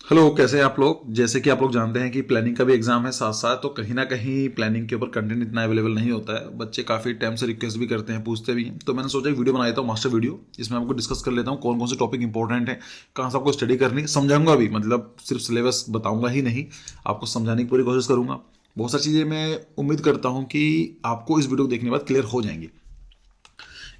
Hello, कैसे हैं आप लोग। जैसे कि आप लोग जानते हैं कि प्लानिंग का भी एग्जाम है साथ साथ, तो कहीं ना कहीं प्लानिंग के ऊपर कंटेंट इतना अवेलेबल नहीं होता है। बच्चे काफ़ी टाइम से रिक्वेस्ट भी करते हैं, पूछते भी हैं। तो मैंने सोचा एक वीडियो बना देता हूँ, मास्टर वीडियो। इसमें आपको डिस्कस कर लेता हूँ कौन कौन से टॉपिक इंपॉर्टेंट है, कहाँ से आपको स्टडी करनी है, समझाऊंगा भी। मतलब सिर्फ सिलेबस बताऊंगा ही नहीं, आपको समझाने की पूरी कोशिश करूंगा। बहुत सारी चीज़ें मैं उम्मीद करता हूँ कि आपको इस वीडियो को देखने के बाद क्लियर हो जाएंगी।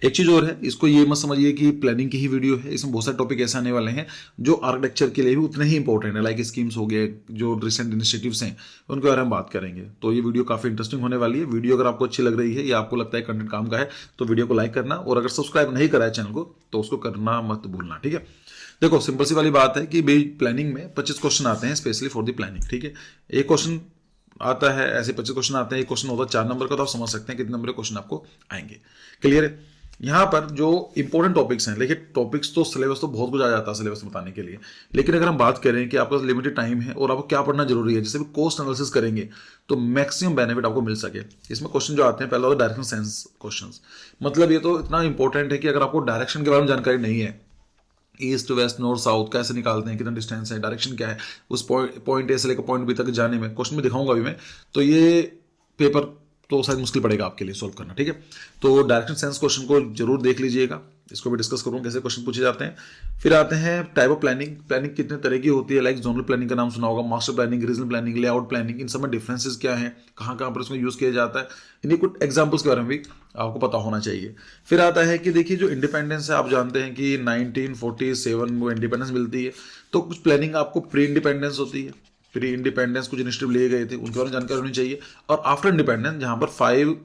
एक चीज़ और है, इसको ये मत समझिए कि प्लानिंग की ही वीडियो है। इसमें बहुत सारे टॉपिक ऐसे आने वाले हैं जो आर्किटेक्चर के लिए भी उतने ही इंपॉर्टेंट है। लाइक स्कीम्स हो गए, जो रिसेंट इनिशिएटिव्स हैं उनके बारे में बात करेंगे। तो ये वीडियो काफ़ी इंटरेस्टिंग होने वाली है। वीडियो अगर आपको अच्छी लग रही है या आपको लगता है कंटेंट काम का है तो वीडियो को लाइक करना, और अगर सब्सक्राइब नहीं करा है चैनल को तो उसको करना मत भूलना, ठीक है। देखो, सिंपल सी वाली बात है कि भाई प्लानिंग में 25 क्वेश्चन आते हैं स्पेशली फॉर द प्लानिंग, ठीक है। एक क्वेश्चन आता है, ऐसे 25 क्वेश्चन आते हैं। एक क्वेश्चन होता है 4 नंबर का, तो आप समझ सकते हैं कितने नंबर के क्वेश्चन आपको आएंगे। क्लियर है। यहाँ पर जो इंपॉर्टेंट टॉपिक्स हैं, देखिए टॉपिक्स तो सिलेबस तो बहुत कुछ आ जाता है सिलेबस बताने के लिए, लेकिन अगर हम बात करें कि आपका लिमिटेड टाइम है और आपको क्या पढ़ना जरूरी है, जैसे भी कोस्ट एनालिसिस करेंगे तो मैक्सिमम बेनिफिट आपको मिल सके। इसमें क्वेश्चन जो आते हैं, पहला होता है डायरेक्शन सेंस क्वेश्चन। मतलब ये तो इतना इंपॉर्टेंट है कि अगर आपको डायरेक्शन के बारे में जानकारी नहीं है, ईस्ट वेस्ट नॉर्थ साउथ कैसे निकालते हैं, कितना डिस्टेंस है, डायरेक्शन क्या है, उस पॉइंट ए से लेकर पॉइंट बी तक जाने में, क्वेश्चन में दिखाऊंगा अभी मैं। तो ये पेपर तो शायद मुश्किल पड़ेगा आपके लिए सॉल्व करना, ठीक है। तो डायरेक्शन सेंस क्वेश्चन को जरूर देख लीजिएगा, इसको भी डिस्कस करूँ कैसे क्वेश्चन पूछे जाते हैं। फिर आते हैं टाइप ऑफ प्लानिंग। प्लानिंग कितने तरह की होती है, लाइक जोनल प्लानिंग का नाम सुना होगा, master planning, regional planning, layout planning. इन सब में डिफरेंसेस क्या है, कहाँ कहाँ पर इसमें यूज किया जाता है, इन्हीं कुछ एग्जाम्पल्स के बारे में भी आपको पता होना चाहिए। फिर आता है कि देखिए जो इंडिपेंडेंस है, आप जानते हैं कि 1947 में इंडिपेंडेंस मिलती है। तो कुछ प्लानिंग आपको प्री इंडिपेंडेंस होती है, प्री इंडिपेंडेंस कुछ इनिशिएटिव लिए गए थे उनके बारे में जानकारी होनी चाहिए। और आफ्टर इंडिपेंडेंस जहां पर 5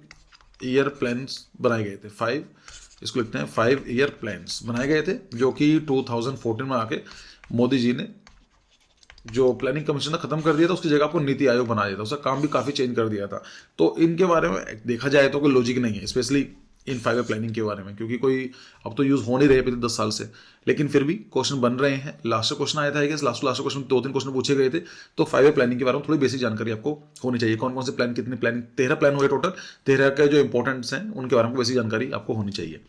ईयर प्लान्स बनाए गए थे, 5, इसको लिखते हैं 5 ईयर प्लान्स बनाए गए थे, जो कि 2014 में आके मोदी जी ने जो प्लानिंग कमीशन खत्म कर दिया था, उसकी जगह आपको नीति आयोग बना दिया था। उसका काम भी काफी चेंज कर दिया था। तो इनके बारे में देखा जाए तो कोई लॉजिक नहीं है, स्पेशली इन 5 ईयर प्लानिंग के बारे में, क्योंकि कोई अब तो यूज हो नहीं रहे पिछले 10 साल से, लेकिन फिर भी क्वेश्चन बन रहे हैं। लास्ट क्वेश्चन आया था कि लास्ट क्वेश्चन 2-3 क्वेश्चन पूछे गए थे। तो 5 ईयर प्लानिंग के बारे में थोड़ी बेसिक जानकारी आपको होनी चाहिए। कौन कौन से प्लान, कितने प्लानिंग, 13 प्लान हुए टोटल, 13 के जो इंपॉर्टेंट्स हैं उनके बारे में बेसिक जानकारी आपको होनी चाहिए।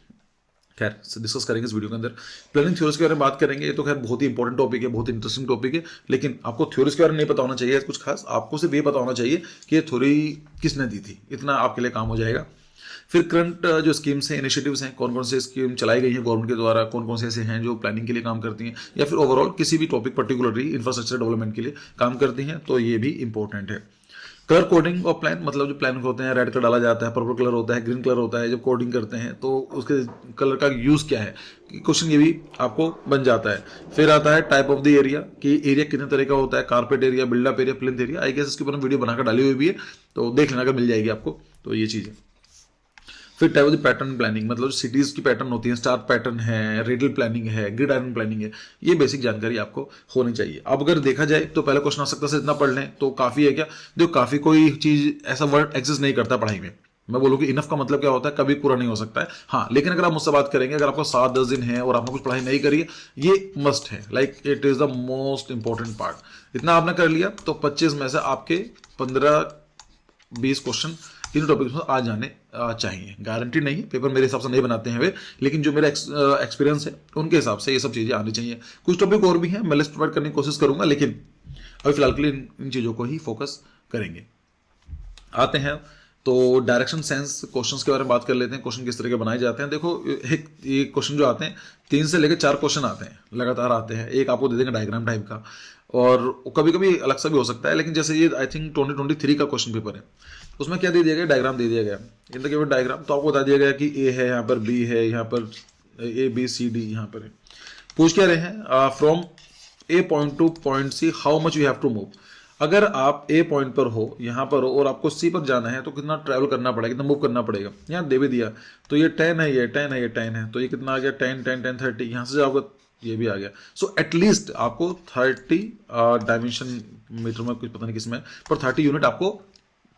खैर डिस्कस करेंगे इस वीडियो के अंदर। प्लानिंग थ्योरीज के बारे में बात करेंगे। ये तो खैर बहुत ही इंपॉर्टेंट टॉपिक है, बहुत इंटरेस्टिंग टॉपिक है, लेकिन आपको थ्योरीज के बारे में नहीं पता होना चाहिए कुछ खास। आपको सिर्फ ये पता होना चाहिए कि ये थ्योरी किसने दी थी, इतना आपके लिए काम हो जाएगा। फिर करंट जो स्कीम्स हैं, इनिशिएटिव्स हैं, कौन कौन से स्कीम चलाई गई हैं गवर्नमेंट के द्वारा, कौन कौन से ऐसे हैं जो प्लानिंग के लिए काम करती हैं, या फिर ओवरऑल किसी भी टॉपिक पर्टिकुलरली इंफ्रास्ट्रक्चर डेवलपमेंट के लिए काम करती हैं, तो ये भी इंपॉर्टेंट है। कलर कोडिंग ऑफ प्लान, मतलब जो प्लान होते हैं, रेड कलर डाला जाता है, पर्पल कलर होता है, ग्रीन कलर होता है। जब कोडिंग करते हैं तो उसके कलर का यूज क्या है, क्वेश्चन ये भी आपको बन जाता है। फिर आता है टाइप ऑफ द एरिया, कि एरिया कितने तरह का होता है, carpet area, build up area, plinth area. I guess इसके ऊपर वीडियो बनाकर डाली हुई भी है, तो देख लेना, अगर मिल जाएगी आपको तो ये चीज़ है। फिर type of the pattern planning, मतलब जो सिटीज की पैटर्न होती है, स्टार पैटर्न है, रेडियल प्लानिंग है, ग्रिड आयरन प्लानिंग है। ये बेसिक जानकारी आपको होनी चाहिए। अब अगर देखा जाए तो पहले क्वेश्चन आ सकता है इतना पढ़ लें तो काफी है क्या। देखो काफी कोई चीज ऐसा वर्ड एग्जिस्ट नहीं करता पढ़ाई में। मैं बोलूँ कि इनफ का मतलब क्या होता है, कभी पूरा नहीं हो सकता है। हाँ, लेकिन अगर आप मुझसे बात करेंगे, अगर आपको 7-10 दिन है और आपने कुछ पढ़ाई नहीं करी है, ये मस्ट है, like it is the most important part. इतना आपने कर लिया तो 25 में से आपके 15-20 क्वेश्चन इन टॉपिक्स में आ जाने चाहिए। गारंटी नहीं है, पेपर मेरे हिसाब से नहीं बनाते हैं वे, लेकिन जो मेरा एक्सपीरियंस है उनके हिसाब से ये सब चीज़ें आनी चाहिए। कुछ टॉपिक और भी हैं, मैं लिस्ट प्रोवाइड करने की कोशिश करूंगा, लेकिन अभी फिलहाल के लिए इन चीज़ों को ही फोकस करेंगे। आते हैं तो डायरेक्शन सेंस क्वेश्चंस के बारे में बात कर लेते हैं। क्वेश्चन किस तरह के बनाए जाते हैं। देखो एक ये क्वेश्चन जो आते हैं, 3 से लेकर 4 क्वेश्चन आते हैं, लगातार आते हैं। एक आपको दे देंगे डायग्राम टाइप का, और कभी कभी अलग सा भी हो सकता है, लेकिन जैसे ये आई थिंक 2023 का क्वेश्चन पेपर है, उसमें क्या दे दिया गया, डायग्राम दे दिया गया। इन द गिवन डायग्राम तो आपको बता दिया गया कि ए है, यहाँ पर बी है, यहाँ पर ABCD यहाँ पर है। पूछ क्या रहे हैं, from A point to point C how much you have to move. अगर आप ए पॉइंट पर हो, यहाँ पर हो, और आपको सी पर जाना है तो कितना ट्रैवल करना पड़ेगा, कितना मूव करना पड़ेगा। यहाँ दे भी दिया, तो ये 10 है, ये 10 है, ये 10 है, तो ये कितना आ गया, 10 10 10 30। यहाँ से जाओगे ये भी आ गया। सो एटलीस्ट आपको 30 डायमेंशन मीटर में, कुछ पता नहीं किसमें, पर 30 यूनिट आपको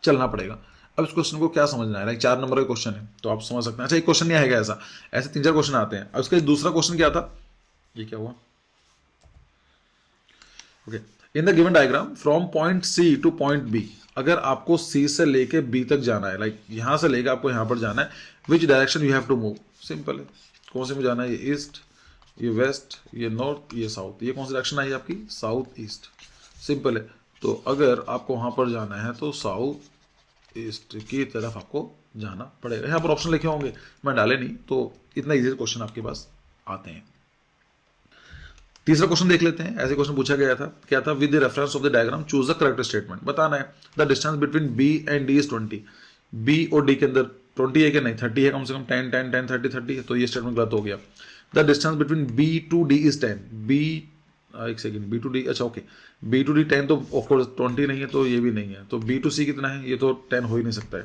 चलना पड़ेगा। अब इस क्वेश्चन को क्या समझना है, लाइक 4 नंबर का क्वेश्चन है तो आप समझ सकते हैं। अच्छा, एक क्वेश्चन नहीं आएगा ऐसा, ऐसे 3-4 क्वेश्चन आते हैं। अब इसका दूसरा क्वेश्चन क्या था, ये क्या हुआ, okay. In the given diagram from point C to point B, अगर आपको सी से लेके बी तक जाना है, लाइक यहां से लेके आपको यहां पर जाना है, which direction you have to move. Simple है, कौन से में जाना है, ईस्ट ये वेस्ट, ये नॉर्थ, ये साउथ, ये कौन सी डायरेक्शन आई आपकी? South east. सिंपल है। तो अगर आपको वहाँ पर जाना है तो साउथ ईस्ट की तरफ आपको जाना पड़ेगा। यहाँ पर ऑप्शन लिखे होंगे, मैं डाले नहीं, तो इतना इजी क्वेश्चन आपके पास आते हैं। तीसरा क्वेश्चन देख लेते हैं। ऐसे क्वेश्चन पूछा गया था, क्या था? With the reference of the diagram choose the correct statement. बताना है the distance between B and D is 20। B और डी के अंदर 20 है कि नहीं? 30 है कम से कम। 10 10 10 30 30 है, तो ये स्टेटमेंट गलत हो गया। The distance between B to D is 10। B एक सेकंड, बी टू डी, अच्छा ओके, बी टू डी 10 तो ऑफकोर्स 20 नहीं है, तो ये भी नहीं है। तो बी टू सी कितना है? ये तो 10 हो ही नहीं सकता है।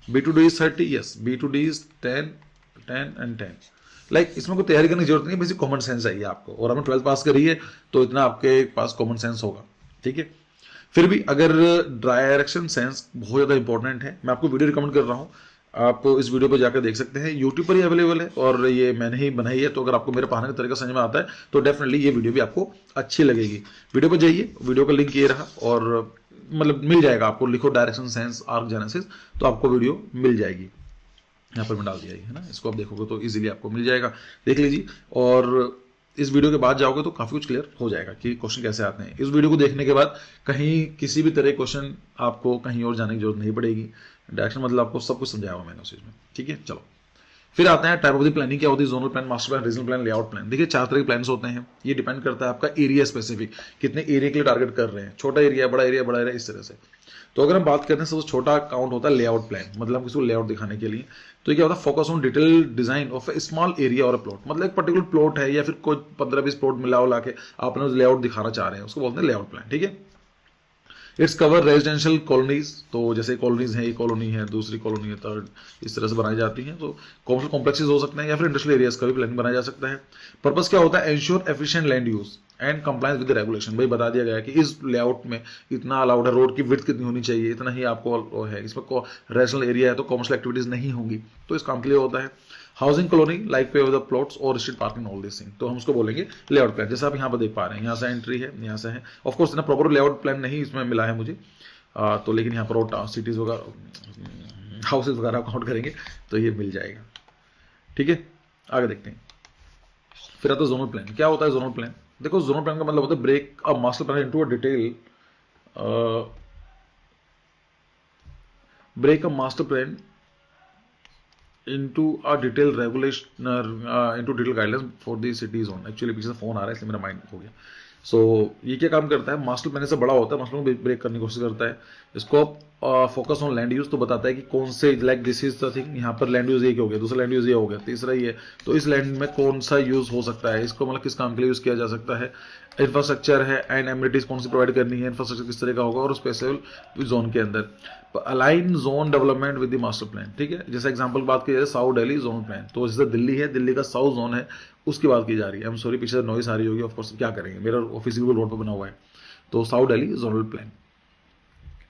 B to D is 30, yes, B to D is 10 10 and 10। Like इसमें कोई तैयारी करने की जरूरत नहीं है, बेसिक कॉमन सेंस चाहिए आपको, और आपने 12th पास करी है तो इतना आपके पास कॉमन सेंस होगा, ठीक है। फिर भी अगर डायरेक्शन सेंस बहुत ज़्यादा इंपॉर्टेंट है, मैं आपको वीडियो रिकमेंड कर रहा हूँ, आप इस वीडियो पर जाकर देख सकते हैं, यूट्यूब पर ही अवेलेबल है और ये मैंने ही बनाई है। तो अगर आपको मेरे पढ़ाने का तरीका समझ में आता है तो डेफिनेटली ये वीडियो भी आपको अच्छी लगेगी। वीडियो पर जाइए, वीडियो का लिंक ये रहा, और मतलब मिल जाएगा आपको, लिखो डायरेक्शन सेंस आर्क जेनेसिस तो आपको वीडियो मिल जाएगी। यहाँ पर मैं डाल दिया है ना, इसको आप देखोगे तो इजीली आपको मिल जाएगा, देख लीजिए। और इस वीडियो के बाद जाओगे तो काफ़ी कुछ क्लियर हो जाएगा कि क्वेश्चन कैसे आते हैं। इस वीडियो को देखने के बाद कहीं किसी भी तरह क्वेश्चन आपको कहीं और जाने की जरूरत नहीं पड़ेगी। डायरेक्शन मतलब आपको सब कुछ समझाया हुआ मैंने उस चीज़ में, ठीक है। चलो फिर आते हैं टाइप ऑफ द प्लानिंग। क्या होती है? Zonal plan, master plan, regional plan, layout plan. देखिए 4 तरह के प्लान्स होते हैं। ये डिपेंड करता है आपका एरिया स्पेसिफिक, कितने एरिया के लिए टारगेट कर रहे हैं, छोटा एरिया, बड़ा एरिया, बड़ा एरिया, इस तरह से। तो अगर हम बात करते हैं सबसे छोटा काउंट होता है लेआउट प्लान, मतलब हम किसी को लेआउट दिखाने के लिए। तो ये क्या होता है? Focus on detail design of A small area और प्लॉट, मतलब एक पर्टिकुलर प्लॉट है या फिर कोई 15-20 प्लॉट मिला उला के आपने लेआउट दिखाना चाह रहे हैं, उसको बोलते हैं लेआउट प्लान, ठीक है। इट्स कवर रेजिडेंशियल कॉलोनीज, तो जैसे कॉलोनीज है, ये कॉलोनी है, दूसरी कॉलोनी है, थर्ड, इस तरह से बनाई जाती हैं। तो कॉमर्शियल कॉम्प्लेक्सेस हो सकते हैं या फिर इंडस्ट्रियल एरियाज का भी प्लान बनाया जा सकता है। पर्पस क्या होता है? Ensure efficient land use and compliance with regulation. भाई बता दिया गया है कि इस लेआउट में इतना अलाउड है, रोड की विड्थ कितनी होनी चाहिए, इतना ही आपको है, इसमें रेजिडेंशियल एरिया है तो कॉमर्शियल एक्टिविटीज नहीं होंगी, तो इस काम के लिए होता है। हाउसिंग कॉलोनी लाइक पे द प्लॉट्स और street parking, all this thing, तो हम उसको बोलेंगे लेआउट प्लान। जैसे आप यहाँ पर देख पा रहे हैं, यहाँ से एंट्री है, यहाँ से है। ऑफ कोर्स इतना प्रॉपर लेआउट प्लान नहीं इसमें मिला है मुझे, तो लेकिन यहाँ पर और सिटीज़ वगैरह, हाउसेज वगैरह काउंट करेंगे तो ये मिल जाएगा, ठीक है। आगे देखते हैं। फिर आता है जोनल प्लान। क्या होता है जोनल प्लान? देखो जोनल प्लान का मतलब होता है break a master plan into a detail, break a master plan into a detailed regulation into detailed guidelines for the city zone। Actually पीछे से फोन आ रहा है इसलिए मेरा माइंड हो गया। सो ये क्या काम करता है? मास्टर प्लान से बड़ा होता है, मास्टर प्लान ब्रेक करने की कोशिश करता है। इसको फोकस ऑन लैंड यूज, तो बताता है कि कौन से, like this is the thing, यहाँ पर लैंड यूज ये हो गया, दूसरा लैंड यूज ये हो गया, तीसरा ये, तो इस लैंड में कौन सा यूज हो सकता है, इसको मतलब किस काम के लिए यूज किया जा सकता है। इंफ्रास्ट्रक्चर है एंड एमिनिटीज कौन सी प्रोवाइड करनी है, इंफ्रास्ट्रक्चर किस तरह का होगा, और स्पेसिफिक जोन के अंदर align zone development with the master plan, ठीक है। जैसे एग्जांपल बात की जाए साउथ दिल्ली जोन प्लान, तो जैसे दिल्ली है, दिल्ली का साउथ जोन है, उसकी बात की जा रही है। आई एम सॉरी पीछे नॉइस आ रही होगी, ऑफ कोर्स क्या करेंगे, मेरा ऑफिस भी रोड पर बना हुआ है। तो साउथ दिल्ली जोनल प्लान।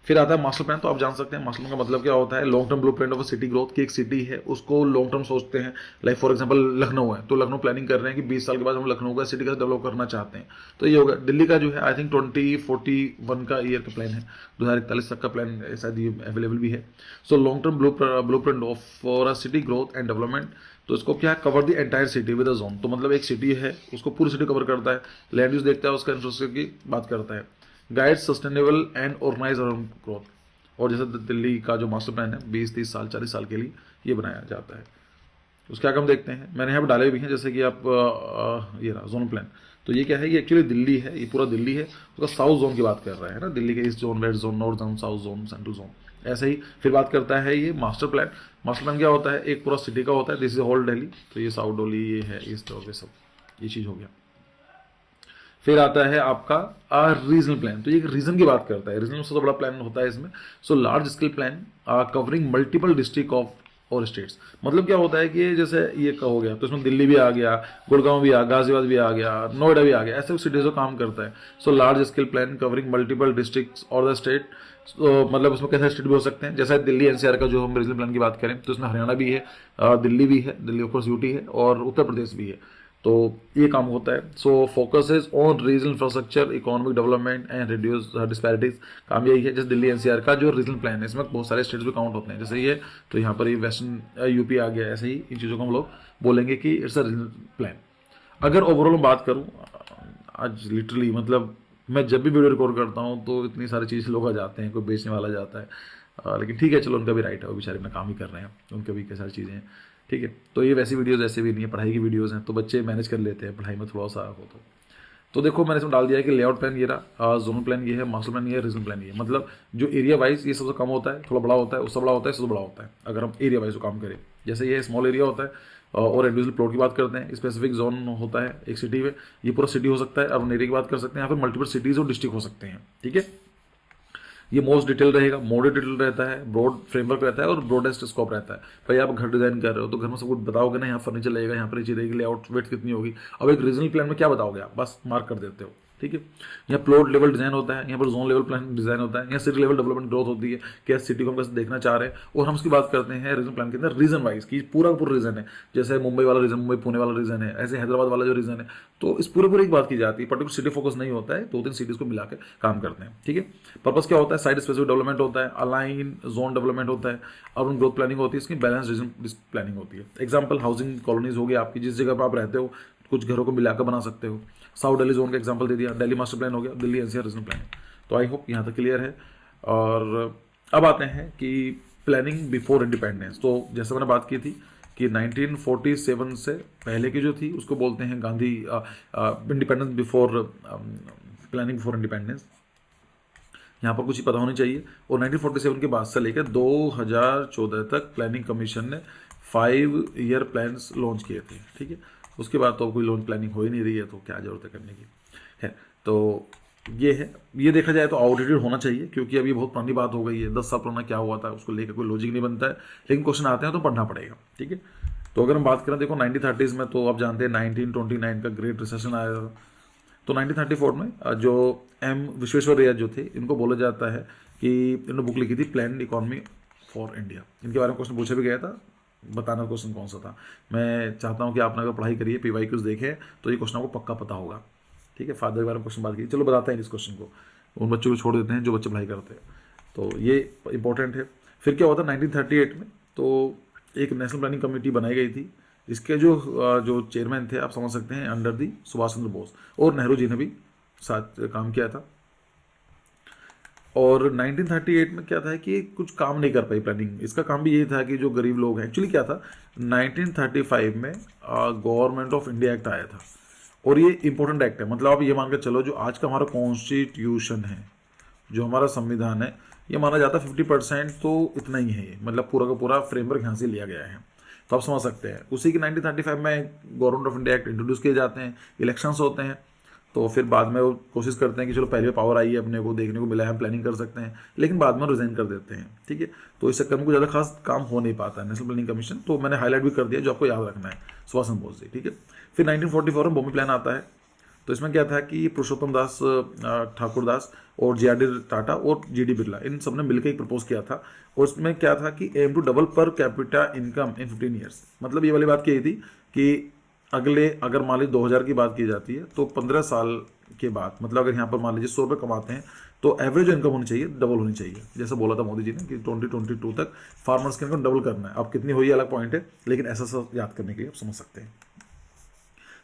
फिर आता है मास्टर प्लान। तो आप जान सकते हैं मास्टर प्लान का मतलब क्या होता है? Long term blueprint of city growth, की एक सिटी है उसको लॉन्ग टर्म सोचते हैं। लाइक फॉर एग्जांपल लखनऊ है, तो लखनऊ प्लानिंग कर रहे हैं कि 20 साल के बाद हम लखनऊ का सिटी का डेवलप करना चाहते हैं, तो ये होगा। दिल्ली का जो है आई थिंक 2041 का ईयर का प्लान है, 2041 तक का प्लान शायद ये अवेलेबल भी है। So long term blueprint of for a city growth and development, तो इसको क्या cover the entire city with a zone, तो मतलब एक सिटी है उसको पूरी सिटी कवर करता है। लैंड यूज देखता है, उसका इंफ्रास्ट्रक्चर की बात करता है। Guide sustainable and organise growth, और जैसे दिल्ली का जो मास्टर प्लान है 20-30 साल 40 साल के लिए ये बनाया जाता है। उसके आगे हम देखते हैं, मैंने यहाँ पर डाले भी हैं, जैसे कि आप ये रहा जोन प्लान। तो ये क्या है? ये एक्चुअली दिल्ली है, ये पूरा दिल्ली है, उसका साउथ जोन की बात कर रहा है ना, दिल्ली के east zone, west zone, north zone, south zone, central zone, ऐसे ही। फिर बात करता है ये मास्टर प्लान। मास्टर प्लान क्या होता है? एक पूरा सिटी का होता है, दिस इज होल दिल्ली, तो ये साउथ दिल्ली, ये है ईस्ट और ये सब, ये चीज़ हो गया। फिर आता है आपका रीजनल प्लान, तो ये रीजन की बात करता है। रीजनल सबसे बड़ा प्लान होता है इसमें। So large scale plan covering multiple district of और स्टेट्स, मतलब क्या होता है कि जैसे ये का हो गया तो इसमें दिल्ली भी आ गया, गुड़गांव भी आ गया, गाजियाबाद भी आ गया, नोएडा भी आ गया, ऐसे सिटीज को काम करता है। So large scale plan covering multiple districts और द स्टेट, मतलब उसमें कैसे स्टेट भी हो सकते हैं। जैसे दिल्ली एनसीआर का जो हम रीजनल प्लान की बात करें तो इसमें हरियाणा भी है, दिल्ली भी है, दिल्ली ऑफ कोर्स यूटी है, और उत्तर प्रदेश भी है, तो ये काम होता है। So focus is on regional infrastructure, economic development and reduce disparities, काम यही है। जैसे दिल्ली एनसीआर का जो रीजनल प्लान है इसमें बहुत सारे स्टेट्स भी काउंट होते हैं, जैसे ये, तो यहाँ पर ये वेस्टर्न यूपी आ गया, ऐसे ही इन चीज़ों को हम लोग बोलेंगे कि इट्स अ रीजनल प्लान। अगर ओवरऑल बात करूँ, आज लिटरली मतलब मैं जब भी वीडियो रिकॉर्ड करता हूँ तो इतनी सारी चीज़ लोग आ जाते हैं, कोई बेचने वाला जाता है, लेकिन ठीक है चलो, उनका भी राइट है, वो बेचारे अपना काम ही कर रहे हैं, उनके भी कई सारी चीज़ें हैं, ठीक है। तो ये वैसी वीडियोज़ ऐसे भी नहीं है, पढ़ाई की वीडियोज़ हैं, तो बच्चे मैनेज कर लेते हैं पढ़ाई में थोड़ा सा हो तो देखो मैंने इसमें डाल दिया है कि लेआउट प्लान ये रहा, जोनल प्लान ये है, मास्टर प्लान ये है, रीजनल प्लान ये है। मतलब जो एरिया वाइज ये सबसे कम होता है, थोड़ा बड़ा होता है, उससे बड़ा होता है, सबसे बड़ा होता है, अगर हम एरिया वाइज काम करें। जैसे ये स्मॉल एरिया होता है और इंडिविजुअल प्लॉट की बात करते हैं, स्पेसिफिक जोन होता है एक सिटी में, ये पूरा सिटी हो सकता है, अर्बन एरिया की बात कर सकते हैं, या फिर मल्टीपल सिटीज़ और डिस्ट्रिक्ट हो सकते हैं, ठीक है। ये मोस्ट डिटेल रहेगा, मोड डिटेल रहता है, ब्रॉड फ्रेमवर्क रहता है और ब्रॉडेस्ट स्कोप रहता है। भाई आप घर डिजाइन कर रहे हो तो घर में सब कुछ बताओगे ना, यहाँ फर्नीचर लगेगा, यहाँ पर चीज़ रहेगी, लेआउट वेट कितनी होगी। अब एक रीजनल प्लान में क्या बताओगे आप, बस मार्क कर देते हो, ठीक है। यहाँ प्लॉट लेवल डिजाइन होता है, यहाँ पर जोन लेवल प्लान डिजाइन होता है, यहाँ सिटी लेवल डेवलपमेंट ग्रोथ होती है, क्या सिटी को हम कैसे देखना चाह रहे हैं, और हम उसकी बात करते हैं रीजन प्लान के अंदर रीजन वाइज की पूरा का पूरा रीजन है। जैसे मुंबई वाला रीजन, मुंबई पुणे वाला रीजन है, ऐसे हैदराबाद वाला जो रीजन है, तो इस पूरे की बात की जाती है। पर्टिकुलर सिटी फोकस नहीं होता है, 2-3 सिटीज को मिला के काम करते हैं, ठीक है। पर्पस क्या होता है, साइड स्पेसिफिक डेवलपमेंट होता है, अलाइन जोन डेवलपमेंट होता है, अर्बन ग्रोथ प्लानिंग होती है, इसकी बैलेंस रीजन प्लानिंग होती है। एग्जाम्पल हाउसिंग कॉलोनीज होगी आपकी, जिस जगह पर आप रहते हो कुछ घरों को मिलाकर बना सकते हो। साउथ दिल्ली जोन का एग्जांपल दे दिया, दिल्ली मास्टर प्लान हो गया, दिल्ली एनसीआर रीजनल प्लान। तो आई होप यहाँ तक क्लियर है। और अब आते हैं कि प्लानिंग बिफोर इंडिपेंडेंस। तो जैसे मैंने बात की थी कि 1947 से पहले की जो थी उसको बोलते हैं Gandhi independence before planning before independence. यहाँ पर कुछ ही पता होनी चाहिए। और 1947 के बाद से लेकर 2014 तक प्लानिंग कमीशन ने 5 ईयर प्लान्स लॉन्च किए थे, ठीक है। उसके बाद तो कोई लॉन्च प्लानिंग हो ही नहीं रही है, तो क्या जरूरत है करने की, है। तो ये है, ये देखा जाए तो आउटडेटेड होना चाहिए, क्योंकि अभी बहुत पुरानी बात हो गई है। 10 साल पुराना क्या हुआ था उसको लेकर कोई लॉजिक नहीं बनता है, लेकिन क्वेश्चन आते हैं तो पढ़ना पड़ेगा, ठीक है। तो अगर हम बात करें, देखो 1930s में तो आप जानते हैं 1929 का ग्रेट रिसेशन आया था। तो 1934 में जो एम विश्वेश्वरैया जो थे, इनको बोला जाता है कि इन्होंने बुक लिखी थी प्लान इकोनॉमी फॉर इंडिया। इनके बारे में क्वेश्चन पूछा भी गया था, बताना क्वेश्चन कौन सा था। मैं चाहता हूँ कि आपने अगर पढ़ाई करिए, PYQs देखे, तो ये क्वेश्चन आपको पक्का पता होगा, ठीक है। फादर के बारे में क्वेश्चन बात की, चलो बताते हैं इस क्वेश्चन को, उन बच्चों को छोड़ देते हैं जो बच्चे पढ़ाई करते हैं, तो ये इंपॉर्टेंट है। फिर क्या हुआ था 1938 में, तो एक नेशनल प्लानिंग कमेटी बनाई गई थी। इसके जो चेयरमैन थे आप समझ सकते हैं, अंडर दी सुभाष चंद्र बोस, और नेहरू जी ने भी साथ काम किया था। और 1938 में क्या था कि कुछ काम नहीं कर पाई प्लानिंग। इसका काम भी यही था कि जो गरीब लोग हैं, एक्चुअली क्या था 1935 में गवर्नमेंट ऑफ इंडिया एक्ट आया था, और ये इंपॉर्टेंट एक्ट है। मतलब आप ये मान के चलो, जो आज का हमारा कॉन्स्टिट्यूशन है, जो हमारा संविधान है, ये माना जाता है 50% तो इतना ही है, मतलब पूरा का पूरा फ्रेमवर्क यहाँ से लिया गया है। तो आप समझ सकते हैं, उसी की 1935 में government of India act introduce किए जाते हैं, इलेक्शंस होते हैं, तो फिर बाद में वो कोशिश करते हैं कि चलो पहले पावर आई है, अपने को देखने को मिला है, हम प्लानिंग कर सकते हैं, लेकिन बाद में रिजाइन कर देते हैं, ठीक है। तो इस चक्कर में कुछ ज़्यादा खास काम हो नहीं पाता है नेशनल प्लानिंग कमीशन। तो मैंने हाईलाइट भी कर दिया, जो आपको याद रखना है, सुभाष चंद्र बोस जी, ठीक है। फिर 1944 में भूमि प्लान आता है। तो इसमें क्या था कि पुरुषोत्तम दास ठाकुर दास और JRD टाटा और GD बिरला, इन सब ने मिलकर एक प्रपोज किया था। और उसमें क्या था कि aim to double per capita income in 15 years. मतलब ये वाली बात की थी कि अगर मान लीजिए 2000 की बात की जाती है, तो 15 साल के बाद, मतलब अगर यहाँ पर मान लीजिए 100 रुपये कमाते हैं, तो एवरेज इनकम होनी चाहिए, डबल होनी चाहिए। जैसे बोला था मोदी जी ने कि 2022 तक फार्मर्स की इनकम डबल करना है। अब कितनी हुई अलग पॉइंट है, लेकिन ऐसा सब याद करने के लिए आप समझ सकते हैं।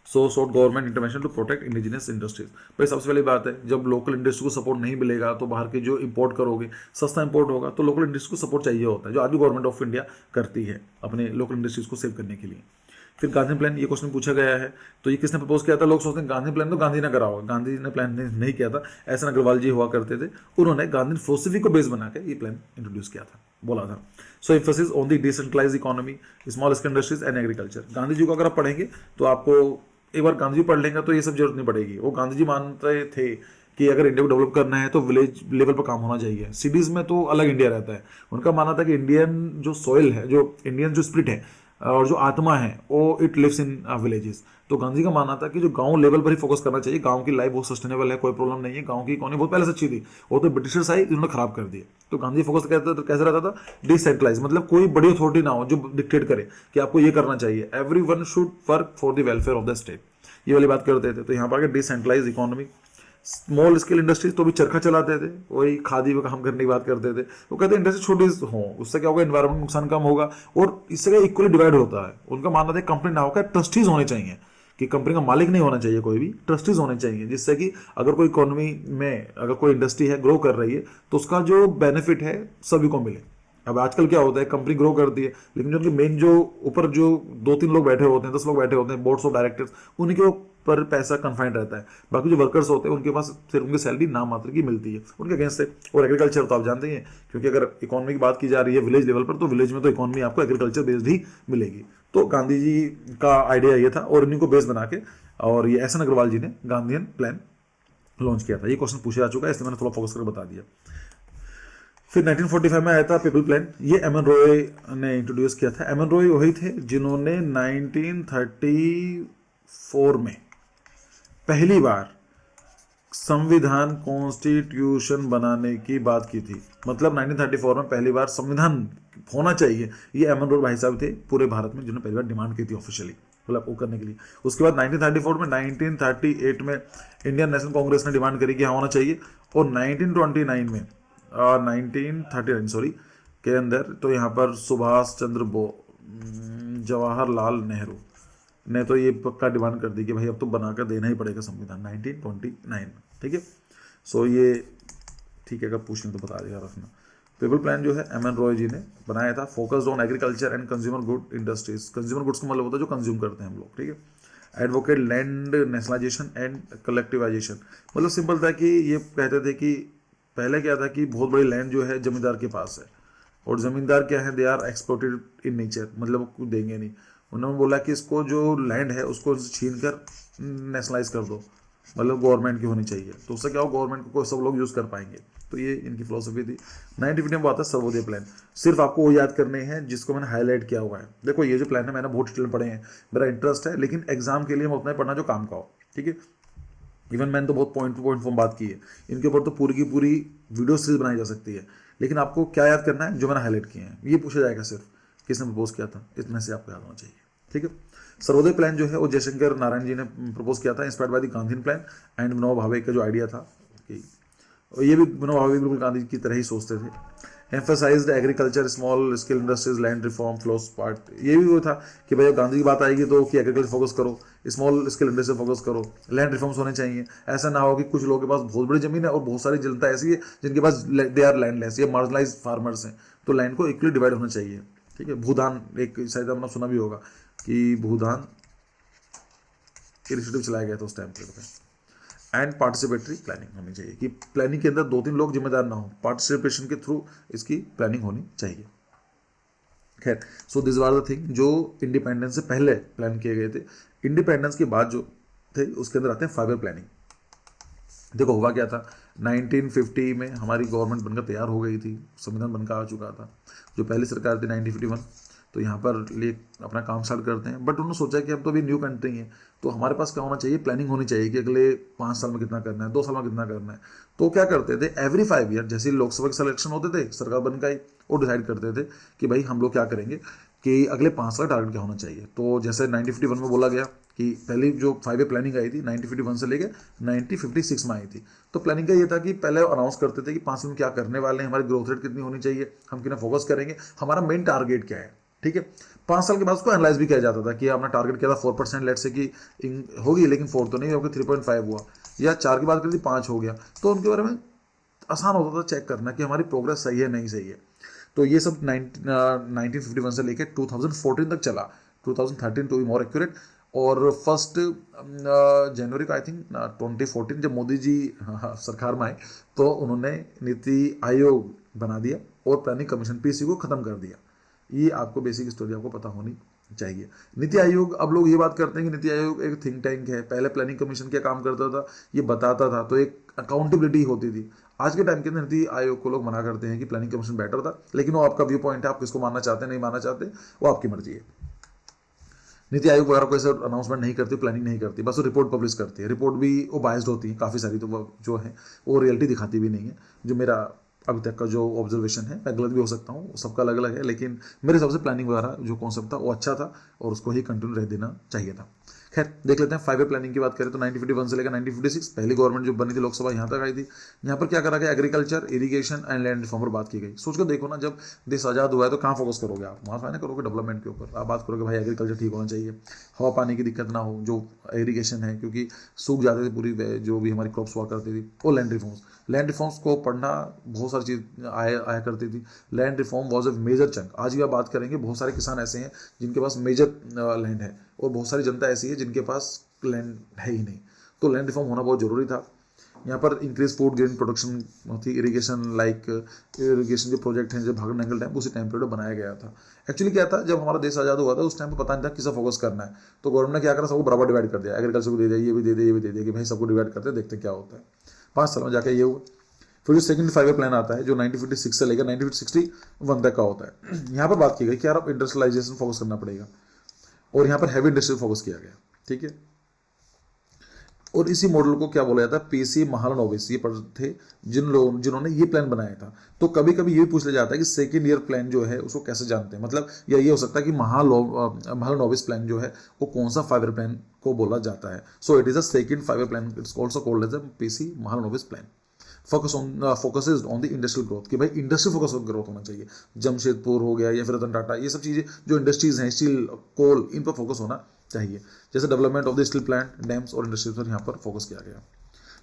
So short government intervention to protect indigenous industries. भाई सबसे पहली बात है, जब लोकल इंडस्ट्री को सपोर्ट नहीं मिलेगा, तो बाहर के जो इंपोर्ट करोगे, सस्ता इंपोर्ट होगा, तो लोकल इंडस्ट्री को सपोर्ट चाहिए होता है, जो आज भी गवर्नमेंट ऑफ इंडिया करती है अपने लोकल इंडस्ट्रीज को सेव करने के लिए। फिर गांधी प्लान, ये क्वेश्चन पूछा गया है, तो ये किसने प्रपोज किया था। लोग सोचते हैं गांधी प्लान तो गांधी ने करा होगा, गांधी ने प्लान नहीं किया था। एस एन अग्रवाल जी हुआ करते थे, उन्होंने गांधी फिलॉसफी को बेस बना के ये प्लान इंट्रोड्यूस किया था, बोला था। So emphasis on the decentralised economy, small scale industries and agriculture. Gandhi ji को अगर आप पढ़ेंगे तो आपको एक बार गांधी जी पढ़ लेंगे तो ये सब जरूरत नहीं पड़ेगी। वो गांधी जी मानते थे कि अगर इंडिया को डेवलप करना है तो विलेज लेवल पर काम होना चाहिए, सिटीज में तो अलग इंडिया रहता है। उनका मानना था कि इंडियन जो सॉइल है, जो इंडियन जो स्पिरिट है और जो आत्मा है, वो इट लिव्स इन विलेजेस। तो गांधी का मानना था कि जो गांव लेवल पर ही फोकस करना चाहिए, गांव की लाइफ बहुत सस्टेनेबल है, कोई प्रॉब्लम नहीं है, गांव की इकोनॉमी बहुत पहले से अच्छी थी, वो तो ब्रिटिशर्स आई, इन्होंने खराब कर दी। तो गांधी फोकस कैसे रहता था, डिसेंट्रलाइज, मतलब कोई बड़ी अथॉरिटी ना हो जो डिक्टेट करे कि आपको ये करना चाहिए, every one should work for the welfare of the state, ये वाली बात करते थे। तो यहाँ पर decentralise economy, small scale industries तो भी चरखा चलाते थे, वही खादी में काम करने की बात करते थे। वो कहते हैं इंडस्ट्री छोटी हो, उससे क्या होगा, एनवायरमेंट नुकसान कम होगा और इससे क्या इक्वली डिवाइड होता है। उनका मानना था कंपनी ना होकर ट्रस्टीज होने चाहिए, कि कंपनी का मालिक नहीं होना चाहिए, कोई भी ट्रस्टीज होने चाहिए, जिससे कि अगर कोई इकोनॉमी में अगर कोई इंडस्ट्री है ग्रो कर रही है तो उसका जो बेनिफिट है सभी को मिले। अब आजकल क्या होता है, कंपनी ग्रो करती है लेकिन जो उनके मेन जो ऊपर जो 2-3 लोग बैठे होते हैं, 10 लोग बैठे होते हैं, बोर्ड्स ऑफ डायरेक्टर्स, उनके ऊपर पैसा कन्फाइंड रहता है। बाकी जो वर्कर्स होते हैं उनके पास सिर्फ उनकी सैलरी नाम मात्र की मिलती है, उनके अगेंस्ट है। और एग्रीकल्चर तो आप जानते ही हैं, क्योंकि अगर इकोनॉमी की बात की जा रही है विलेज लेवल पर, तो विलेज में तो इकोनॉमी आपको एग्रीकल्चर बेस्ड ही मिलेगी। तो गांधी जी का आइडिया ये था और इन्हीं को बेस बना के और ये एस एन अग्रवाल जी ने गांधीयन प्लान लॉन्च किया था। ये क्वेश्चन पूछा जा चुका है, इसलिए मैंने थोड़ा फोकस करके बता दिया। फिर 1945 में आया था पीपल प्लान, ये एम एन रॉय ने इंट्रोड्यूस किया था। एम एन रॉय वही थे जिन्होंने 1934 में पहली बार संविधान कॉन्स्टिट्यूशन बनाने की बात की थी। मतलब 1934 में पहली बार संविधान होना चाहिए, ये एम एन रॉय भाई साहब थे पूरे भारत में जिन्होंने पहली बार डिमांड की थी ऑफिशियली, मतलब वो करने के लिए। उसके बाद 1934 में 1938 में इंडियन नेशनल कांग्रेस ने डिमांड करी कि हाँ होना चाहिए, और 1929 में 1939 सॉरी के अंदर तो यहाँ पर सुभाष चंद्र जवाहरलाल नेहरू ने तो ये पक्का डिमांड कर दी कि भाई अब तो बनाकर देना ही पड़ेगा संविधान 1929 में, ठीक है। सो ये ठीक है, अगर पूछने तो बता देगा रखना। पीपल प्लान जो है एम एन रॉय जी ने बनाया था, focused on agriculture and consumer good industries. Consumer goods का मतलब होता है जो कंज्यूम करते हैं हम लोग, ठीक है। Advocate land nationalisation and collectivisation, मतलब सिंपल था कि ये कहते थे कि पहले क्या था कि बहुत बड़ी लैंड जो है जमींदार के पास है, और जमींदार क्या है, they are exploited in nature, मतलब वो कुछ देंगे नहीं। उन्होंने बोला कि इसको जो लैंड है उसको छीन कर नेशनलाइज कर दो, मतलब गवर्नमेंट की होनी चाहिए, तो उससे क्या हो गवर्नमेंट को सब लोग यूज़ कर पाएंगे। तो ये इनकी फिलोसफी थी। 1950 में आता है सर्वोदय प्लान। सिर्फ आपको वो याद करने हैं जिसको मैंने हाईलाइट किया हुआ है। देखो ये जो प्लान है मैंने बहुत डिटेल में पढ़े हैं, मेरा इंटरेस्ट है, लेकिन एग्जाम के लिए मैं उतना ही पढ़ना जो काम का हो, ठीक है। इवन मैंने तो बहुत पॉइंट टू पॉइंट फॉर्म बात की है, इनके ऊपर तो पूरी की पूरी वीडियो सीरीज बनाई जा सकती है, लेकिन आपको क्या याद करना है, जो मैंने हाईलाइट किए हैं। ये पूछा जाएगा सिर्फ किसने प्रपोज किया था, इतने से आपको याद होना चाहिए, ठीक है। सर्वोदय प्लान जो है वो जयशंकर नारायण जी ने प्रपोज किया था, inspired by the Gandhian plan and Vinoba Bhave का जो आइडिया था कि ये भी विनोबा भावे बिल्कुल गांधी की तरह ही सोचते थे। Emphasised agriculture, small scale industries, land reform, flows part. ये भी वो था कि भाई गांधी की बात आएगी तो कि एग्रीकल्चर फोकस करो, स्मॉल स्केल इंडस्ट्री फोकस करो, लैंड रिफॉर्म्स होने चाहिए। ऐसा ना हो कि कुछ लोगों के पास बहुत बड़ी जमीन है और बहुत सारी जनता ऐसी है जिनके पास दे आर लैंडलेस या मार्जिनलाइज्ड फार्मर्स हैं, तो लैंड को इक्वली डिवाइड होना चाहिए, ठीक है। भूदान एक शायद आपने सुना भी होगा कि भूदान इनिशिएटिव चलाया गया था उस टाइम पे। एंड पार्टिसिपेटरी प्लानिंग होनी चाहिए कि प्लानिंग के अंदर 2-3 लोग जिम्मेदार ना हो, पार्टिसिपेशन के थ्रू इसकी प्लानिंग होनी चाहिए। खैर, so this are the thing जो इंडिपेंडेंस से पहले प्लान किए गए थे। इंडिपेंडेंस के बाद जो थे उसके अंदर आते हैं 5 ईयर प्लानिंग। देखो हुआ क्या था, 1950 में हमारी गवर्नमेंट बनकर तैयार हो गई थी, संविधान बनकर आ चुका था। जो पहली सरकार थी 1951, तो यहाँ पर लिए अपना काम स्टार्ट करते हैं। बट उन्होंने सोचा कि अब तो अभी न्यू कंट्री है, तो हमारे पास क्या होना चाहिए, प्लानिंग होनी चाहिए कि अगले 5 साल में कितना करना है, 2 साल में कितना करना है। तो क्या करते थे, एवरी 5 ईयर जैसे लोकसभा के सिलेक्शन होते थे, सरकार बनकर आई, वो डिसाइड करते थे कि भाई हम लोग क्या करेंगे कि अगले 5 साल टारगेट क्या होना चाहिए। तो जैसे 1951 में बोला गया कि पहली जो 5 ईयर प्लानिंग आई थी 1951 से लेकर 1956 में आई थी। तो प्लानिंग का ये था कि पहले अनाउंस करते थे कि 5 साल में क्या करने वाले हैं, हमारी ग्रोथ रेट कितनी होनी चाहिए, हम कितना फोकस करेंगे, हमारा मेन टारगेट क्या है, ठीक है। 5 साल के बाद उसको एनालाइज भी किया जाता था कि अपना टारगेट क्या था, 4% लेट से कि होगी, लेकिन 4 तो नहीं होगी, 3.5 हुआ, या 4 की बात करी थी 5 हो गया। तो उनके बारे में आसान होता था चेक करना कि हमारी प्रोग्रेस सही है नहीं सही है। तो ये सब 1951 से लेकर 2014 तक चला, 2013 टू बी मोर एक्यूरेट। और 1 जनवरी को आई थिंक 2014 जब मोदी जी सरकार में आए तो उन्होंने नीति आयोग बना दिया और प्लानिंग कमीशन पीसी को खत्म कर दिया। ये आपको बेसिक स्टोरी आपको पता होनी चाहिए। नीति आयोग, अब लोग ये बात करते हैं कि नीति आयोग एक थिंक टैंक है, पहले प्लानिंग कमीशन क्या काम करता था ये बताता था, तो एक अकाउंटेबिलिटी होती थी। आज के टाइम के अंदर नीति आयोग को लोग मना करते हैं कि प्लानिंग कमीशन बेटर था, लेकिन वो आपका व्यू पॉइंट है, आप किसको मानना चाहते हैं नहीं मानना चाहते वो आपकी मर्जी है। नीति आयोग वगैरह कोई ऐसा अनाउंसमेंट नहीं करती, प्लानिंग नहीं करती, बस वो रिपोर्ट पब्लिश करती है। रिपोर्ट भी वो बायस्ड होती है काफ़ी सारी, तो वो जो है वो रियलिटी दिखाती भी नहीं है। जो मेरा अभी तक का जो ऑब्जर्वेशन है, मैं गलत भी हो सकता हूँ, सबका अलग अलग है, लेकिन मेरे हिसाब से प्लानिंग वगैरह जो कॉन्सेप्ट था वो अच्छा था और उसको ही कंटिन्यू रह देना चाहिए था। खैर देख लेते हैं 5 ईयर प्लानिंग की बात करें तो 1951 से लेकर 1956 पहली गवर्नमेंट जो बनी थी लोकसभा यहाँ तक आई थी। यहाँ पर क्या करा गया, agriculture, irrigation and land reform पर बात की गई। सोच कर देखो ना, जब देश आज़ाद हुआ है तो कहाँ फोकस करोगे आप, वहाँ फाइना करोगे डेवलपमेंट के ऊपर। आप बात करोगे भाई एग्रीकल्चर ठीक होना चाहिए, हवा पानी की दिक्कत ना हो, जो इरिगेशन है क्योंकि सूख जाते थे पूरी जो भी हमारी क्रॉप्स हुआ करती थी, और लैंड रिफॉर्म्स को पढ़ना बहुत सारी चीज़ आया करती थी। Land reform was a major chunk. आज भी आप बात करेंगे बहुत सारे किसान ऐसे हैं जिनके पास मेजर लैंड है, और बहुत सारी जनता ऐसी है जिनके पास लैंड है ही नहीं। तो लैंड रिफॉर्म होना बहुत जरूरी था। यहाँ पर इंक्रीज फूड ग्रेन प्रोडक्शन थी, इरिगेशन इरिगेशन के प्रोजेक्ट हैं जो भागल नंगल डैम उसी टाइम पीरियड बनाया गया था। एक्चुअली क्या था, जब हमारा देश आज़ाद हुआ था उस टाइम पे पता नहीं था किसा फोकस करना है, तो गवर्नमेंट ने क्या करा, सबको बराबर डिवाइड कर दिया, एग्रीकल्चर को दे दिया, ये भी दे दिया, ये भी दे दिया कि भाई सबको डिवाइड करते हैं, देखते हैं क्या होता है। 5 साल में जाकर ये हुआ। फिर जो सेकंड 5 ईयर प्लान आता है जो 1956 से लेकर 1961 तक का होता है। यहाँ पर बात की गई कि यार अब इंडस्ट्रियलाइजेशन फोकस करना पड़ेगा, और यहाँ पर हैवी इंडस्ट्री फोकस किया गया, ठीक है। और इसी मॉडल को क्या बोला जाता है, पीसी महालनोबिस ये पढ़ थे जिन्होंने ये प्लान बनाया था। तो कभी कभी ये पूछ लिया जाता है कि सेकेंड ईयर प्लान जो है उसको कैसे जानते हैं, मतलब या ये हो सकता है कि महालनोबिस प्लान जो है वो कौन सा 5 ईयर प्लान को बोला जाता है। So it is a second 5 year plan, it's also called as a PC Mahalanobis plan. Focus on the industrial growth, कि भाई इंडस्ट्री फोकस ग्रोथ होना चाहिए। जमशेदपुर हो गया या फिर रतन टाटा, ये सब चीज़ें जो इंडस्ट्रीज हैं, स्टील, कोल, इन पर फोकस होना चाहिए। जैसे development of the steel plant, dams और इंडस्ट्रीज पर यहाँ पर फोकस किया गया।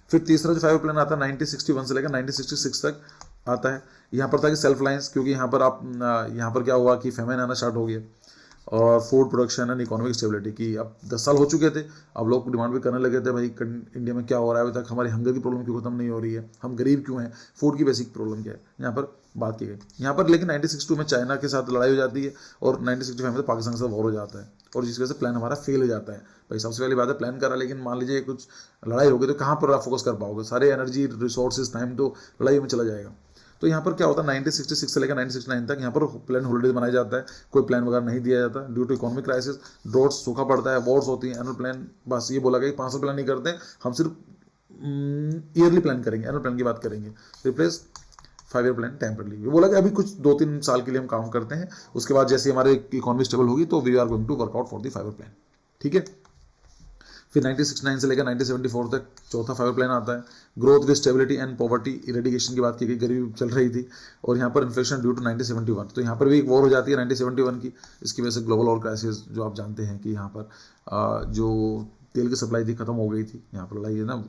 फिर तीसरा जो 5 ईयर प्लान आता है 1961 से लेकर 1966 तक आता है। यहाँ पर था कि सेल्फ रिलायंस, क्योंकि यहाँ पर क्या हुआ कि फेमाइन आना स्टार्ट हो गया, और food production and economic stability की अब 10 साल हो चुके थे। अब लोग डिमांड भी करने लगे थे भाई इंडिया में क्या हो रहा है, अभी तक हमारी हंगर की प्रॉब्लम क्यों खत्म नहीं हो रही है, हम गरीब क्यों हैं, फूड की बेसिक प्रॉब्लम क्या है, यहाँ पर बात की गई। यहाँ पर लेकिन 1962 में चाइना के साथ लड़ाई हो जाती है, और 1965 में पाकिस्तान के साथ वॉर हो जाता है, और जिसकी वजह से प्लान हमारा फेल हो जाता है। भाई सबसे पहली बात है प्लान करा, लेकिन मान लीजिए कुछ लड़ाई हो गई तो कहाँ पर आप फोकस कर पाओगे, सारे एनर्जी रिसोर्सेज टाइम तो लड़ाई में चला जाएगा। तो यहाँ पर क्या होता है 1966 से लेकर 1969 तक यहाँ पर प्लान हॉलीडेज बनाया जाता है, कोई प्लान वगैरह नहीं दिया जाता due to economic crisis, droughts, सूखा पड़ता है, वॉर्स होती है, एनुअल प्लान, बस ये बोला गया 5 साल प्लान नहीं करते, हम सिर्फ ईयरली प्लान करेंगे, एनुअल प्लान की बात करेंगे, रिप्लेस 5 ईयर प्लान टेम्परली। ये बोला कि अभी कुछ 2-3 साल के लिए हम काम करते हैं, उसके बाद जैसे हमारे इकोनॉमी स्टेबल होगी तो we are going to work out for the 5 year plan, ठीक है। फिर 1969 से लेकर 1974 तक चौथा 5 ईयर प्लान आता है। Growth with stability and poverty eradication की बात की गई, गरीबी चल रही थी, और यहाँ पर इन्फ्लेशन ड्यू टू 1971। तो यहाँ पर भी एक वॉर हो जाती है 1971 की, इसकी वजह से ग्लोबल वॉर क्राइसिस जो आप जानते हैं कि यहाँ पर जो तेल की सप्लाई थी खत्म हो गई थी, यहाँ पर लड़ाई है ना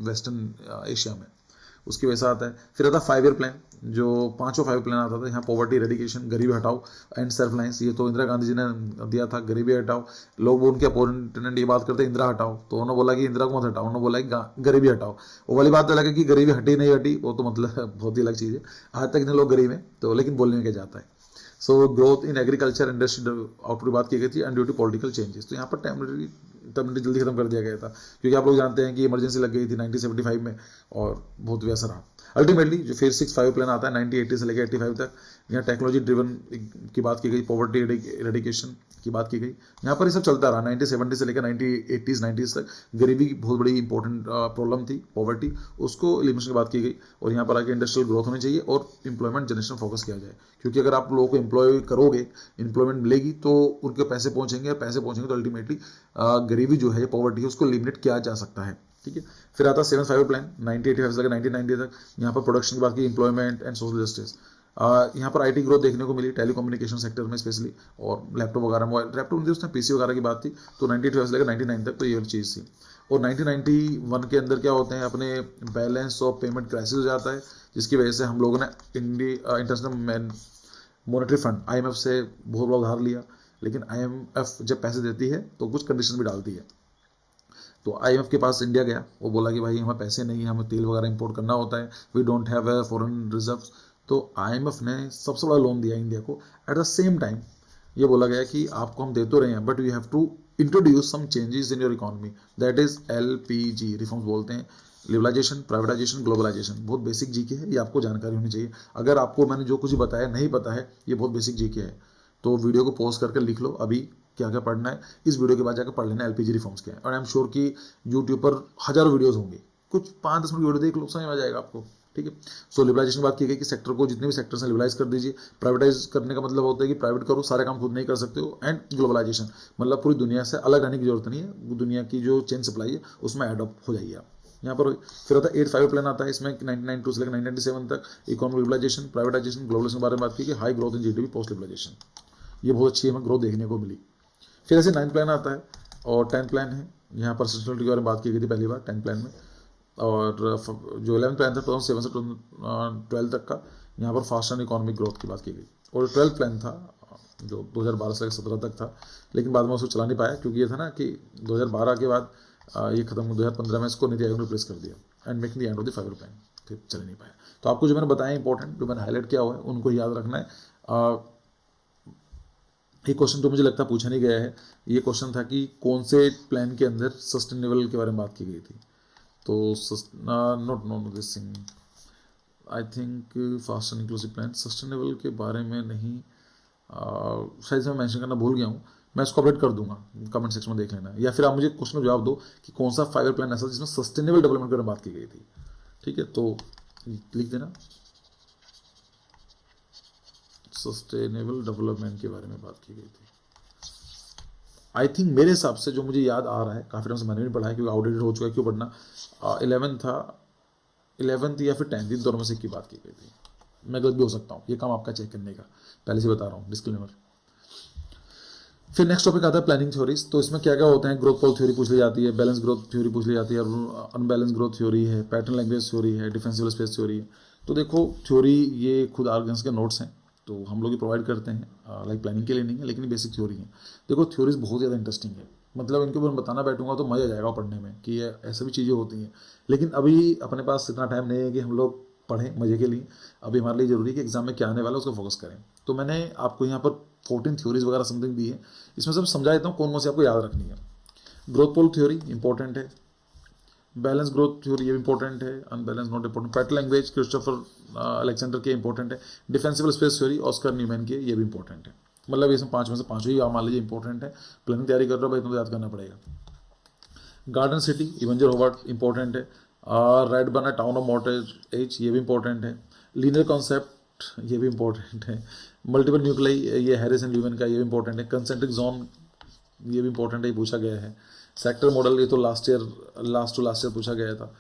वेस्टर्न एशिया में, उसकी वजह से आता है। फिर आता है 5 ईयर प्लान, जो 5वां 5 ईयर प्लान आता था। यहाँ पॉवर्टी रेडिकेशन, गरीबी हटाओ एंड सेल्फ रिलायंस, ये तो इंदिरा गांधी जी ने दिया था, गरीबी हटाओ। लोग उनके अपोनेंट ये बात करते हैं इंदिरा हटाओ, तो उन्होंने बोला कि इंदिरा को मत हटाओ, उन्होंने बोला कि गरीबी हटाओ। वो वाली बात अलग है कि गरीबी हटी नहीं हटी, वो तो मतलब बहुत ही अलग चीज़ है। आज तक इतने लोग गरीब हैं, तो लेकिन बोलने में क्या जाता है। So growth in agriculture industry output की बात की गई थी and due to political changes. तो यहाँ पर टेम्परेरी जल्दी खत्म कर दिया गया था, क्योंकि आप लोग जानते हैं कि इमरजेंसी लग गई थी 1975 में, और बहुत वैसा रहा। अल्टीमेटली जो फिर 6 5 प्लान आता है 1980 से लेकर 85 तक, यहाँ टेक्नोलॉजी ड्रिवन की बात की गई, पॉवर्टी एरेडिकेशन की बात की गई। यहाँ पर ये सब चलता रहा 1970 से लेकर 1980s 90s तक। गरीबी की बहुत बड़ी इंपॉर्टेंट प्रॉब्लम थी, पॉवर्टी, उसको एलिमिनेशन की बात की गई, और यहाँ पर आके इंडस्ट्रियल ग्रोथ होनी चाहिए और एम्प्लॉयमेंट जनरेशन फोकस किया जाए, क्योंकि अगर आप लोगों को एम्प्लॉय करोगे, एम्प्लॉयमेंट मिलेगी तो उनके पैसे पहुंचेंगे, और पैसे पहुंचेंगे तो अल्टीमेटली गरीबी जो है, पॉवर्टी है, उसको एलिमिनेट किया जा सकता है, ठीक है। फिर आता है 7th 5 ईयर प्लान 1985 से लेकर 1990 तक। यहाँ पर प्रोडक्शन की बात की, एम्प्लॉयमेंट एंड सोशल जस्टिस। यहाँ पर आईटी ग्रोथ देखने को मिली, टेलीकम्युनिकेशन सेक्टर में स्पेशली, और लैपटॉप वगैरह, मोबाइल लैपटॉप नहीं, उसमें पीसी वगैरह की बात थी। तो 1985 से लेकर 1999 तक तो ये चीज़ थी। और 1991 के अंदर क्या होते हैं, अपने बैलेंस ऑफ पेमेंट क्राइसिस हो जाता है, जिसकी वजह से हम लोगों ने इंटरनेशनल मॉनेटरी फंड IMF से बहुत बड़ा उधार लिया। लेकिन IMF जब पैसे देती है तो कुछ कंडीशन भी डालती है। तो IMF के पास इंडिया गया, वो बोला कि भाई हमें पैसे नहीं है, हमें तेल वगैरह इंपोर्ट करना होता है, we don't have a foreign reserves. तो IMF ने सबसे बड़ा लोन दिया इंडिया को। एट द सेम टाइम ये बोला गया कि आपको हम दे तो रहे हैं, but you have to introduce some changes in your economy, that is LPG reforms बोलते हैं, लिबरलाइजेशन, प्राइवेटाइजेशन, ग्लोबलाइजेशन। बहुत बेसिक जीके है, ये आपको जानकारी होनी चाहिए। अगर आपको मैंने जो कुछ बताया नहीं पता है, ये बहुत बेसिक जीके है, तो वीडियो को पॉज करके लिख लो अभी क्या क्या पढ़ना है, इस वीडियो के बाद जाकर पढ़ लेना LPG रिफॉर्म्स के हैं। और आई एम श्योर कि यूट्यूब पर हजारों वीडियोस होंगे, कुछ 5-10 मिनट वीडियो देख लो, समझ में आ जाएगा आपको, ठीक है। ठीक है। सो लिबरलाइजेशन की बात की गई कि सेक्टर को, जितने भी सेक्टर्स हैं लिबरलाइज कर दीजिए। प्राइवेटाइज करने का मतलब होता है कि प्राइवेट करो, सारे काम खुद नहीं कर सकते हो। एंड ग्लोबलाइजेशन मतलब पूरी दुनिया से अलग रहने की जरूरत नहीं है, दुनिया की जो चेन सप्लाई है उसमें एडॉप्ट हो जाइए आप यहाँ पर। फिर आता है 8-5 प्लान आता है, इसमें 1992 से लेकर 1997 तक इकोनॉमिक लिबरलाइजेशन, प्राइवेटाइजेशन, ग्लोबलाइजेशन के बारे में बात की कि high growth in GDP post liberalisation, ये बहुत अच्छी हमें ग्रोथ देखने को मिली। फिर ऐसे 9th प्लान आता है और 10th प्लान है, यहाँ पर सस्टेनेबिलिटी के बारे में बात की गई थी पहली बार 10th प्लान में। और जो 11th प्लान था 2007 से 2012 तक का, यहाँ पर फास्ट एंड इकोनॉमिक ग्रोथ की बात की गई। और 12th प्लान था जो 2012 से 2017 तक था, लेकिन बाद में उसको चला नहीं पाया क्योंकि ये था ना कि 2012 के बाद ये खत्म हो, 2015 में इसको नीति आयोग ने रिप्लेस कर दिया and making the end of the 5 plan, फिर चल नहीं पाया। तो आपको जो मैंने बताया इंपॉर्टेंट, जो मैंने हाईलाइट किया हुआ है उनको याद रखना है। एक क्वेश्चन तो मुझे लगता है पूछा नहीं गया है, ये क्वेश्चन था कि कौन से प्लान के अंदर सस्टेनेबल के बारे में बात की गई थी। तो not not this thing, I think fast and inclusive plan sustainable के बारे में नहीं, शायद मैं मेंशन करना भूल गया हूँ, मैं इसको अपडेट कर दूंगा, कमेंट सेक्शन में देख लेना। या फिर आप मुझे क्वेश्चन का जवाब दो कि कौन सा 5 प्लान ऐसा जिसमें सस्टेनेबल डेवलपमेंट के बारे में बात की गई थी, ठीक है। तो लिख देना सस्टेनेबल डेवलपमेंट के बारे में बात की गई थी। आई थिंक मेरे हिसाब से जो मुझे याद आ रहा है, काफ़ी टाइम से मैंने भी पढ़ा है क्योंकि आउटडेटेड हो चुका है, क्यों पढ़ना, 11 था, 11th या फिर 10th, इन दोनों में से की बात की गई थी। मैं गलत भी हो सकता हूँ, ये काम आपका चेक करने का, पहले से बता रहा हूँ, डिस्क्लेमर। फिर नेक्स्ट टॉपिक आता है प्लानिंग थ्योरीज। तो इसमें क्या क्या होते हैं, ग्रोथ पोल थ्योरी पूछ ली जाती है, बैलेंस ग्रोथ थ्योरी पूछ ली जाती है, अनबैलेंस ग्रोथ थ्योरी है, पैटर्न लैंग्वेज थ्योरी है, डिफेंसिबल स्पेस थ्योरी है। तो देखो थ्योरी ये खुद आर्गन्स के नोट्स हैं, तो हम लोग ये प्रोवाइड करते हैं, लाइक प्लानिंग के लिए नहीं है, लेकिन बेसिक थ्योरी है। देखो थ्योरीज बहुत ज़्यादा इंटरेस्टिंग है, मतलब इनके ऊपर बताना बैठूंगा तो मज़ा आ जाएगा पढ़ने में कि ये ऐसे भी चीज़ें होती हैं। लेकिन अभी अपने पास इतना टाइम नहीं है कि हम लोग पढ़ें मज़े के लिए, अभी हमारे लिए ज़रूरी है कि एग्जाम में क्या आने वाला है उसको फोकस करें। तो मैंने आपको यहाँ पर 14 थ्योरीज वगैरह समथिंग दी है, इसमें सब समझा देता हूँ कौन कौन सी आपको याद रखनी है। ग्रोथ पोल थ्योरी इंपॉर्टेंट है, बैलेंस ग्रोथ थ्योरी ये भी इंपॉर्टेंट है, unbalance not important, pattern language Christopher Alexander के इंपॉर्टेंट है, defensible space theory Oscar Newman के ये भी इंपॉर्टेंट है। मतलब इसमें 5 में से 5 ही आप मान लीजिए इंपॉर्टेंट है, प्लानिंग तैयारी कर रहे हो भाई तो याद करना पड़ेगा। Garden city Ebenezer Howard important है, Radburn town of motor age ये भी इंपॉर्टेंट है, लीनियर कॉन्सेप्ट ये भी इंपॉर्टेंट है, मल्टीपल न्यूक्लियाई ये हैरिस एंड ल्यूमेन का ये भी इंपॉर्टेंट है, कंसेंट्रिक जोन ये भी इंपॉर्टेंट है, ये पूछा गया है, सेक्टर मॉडल ये तो लास्ट ईयर पूछा गया था,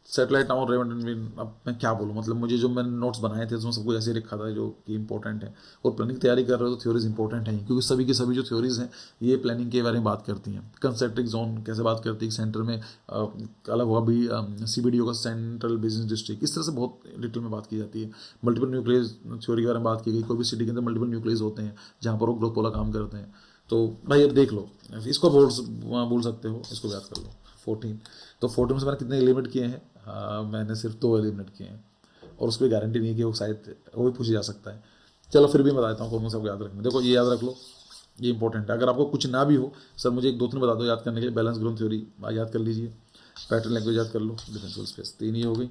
सैटेलाइट टाउन रेवन। अब मैं क्या बोलूँ, मतलब मुझे जो मैंने नोट्स बनाए थे उसमें सब कुछ ऐसे लिखा था जो कि इंपॉर्टेंट है। और प्लानिंग तैयारी कर रहे हो तो थ्योरीज इंपॉर्टेंट है, क्योंकि सभी की सभी जो थ्योरीज हैं ये प्लानिंग के बारे में बात करती हैं। कंसेंट्रिक जोन कैसे बात करती है, सेंटर में अलग हुआ भी CBDO का सेंट्रल बिजनेस डिस्ट्रिक्ट, इस तरह से बहुत डिटेल में बात की जाती है। मल्टीपल न्यूक्लियस थ्योरी के बारे में बात की गई, कोई भी सिटी के अंदर मल्टीपल न्यूक्लियस होते हैं जहाँ पर वो ग्रोथ पोला काम करते हैं। तो भाई अब देख लो, इसको बोल सकते हो, इसको याद कर लो 14। तो 14 में से मैंने कितने एलिमिनेट किए हैं, मैंने सिर्फ 2 एलिमिनेट किए हैं, और उसको गारंटी नहीं है कि वो शायद वो भी पूछा जा सकता है। चलो फिर भी बताता हूँ कौन सा आपको याद रखना। देखो ये याद रख लो, ये इंपॉर्टेंट है। अगर आपको कुछ ना भी हो, सर मुझे 1-2 बता दो याद करने के लिए, बैलेंस ग्रोथ थ्योरी याद कर लीजिए, पैटर्न लैंग्वेज याद कर लो, डिफेंसिबल स्पेस, 3 ही हो गई।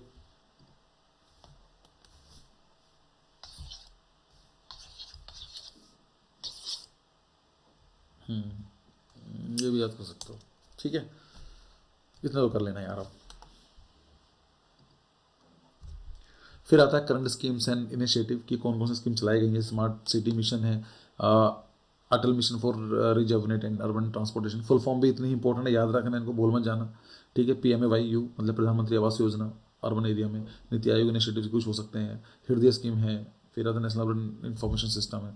ये भी याद कर सकते हो, ठीक है, इतना तो कर लेना यार आप। फिर आता है करंट स्कीम्स एंड इनिशिएटिव की कौन कौन सी स्कीम चलाई गई है। स्मार्ट सिटी मिशन है, अटल मिशन फॉर रिजर्वनेट and urban transportation, full form भी इतनी इंपॉर्टेंट है, याद रखना, इनको बोल मत जाना, ठीक है। PMAYU मतलब प्रधानमंत्री आवास योजना अर्बन एरिया में, नीति आयोग इनिशिएटिव कुछ हो सकते हैं, हृदय स्कीम है, फिर आता नेशनल अर्बन इंफॉर्मेशन सिस्टम है,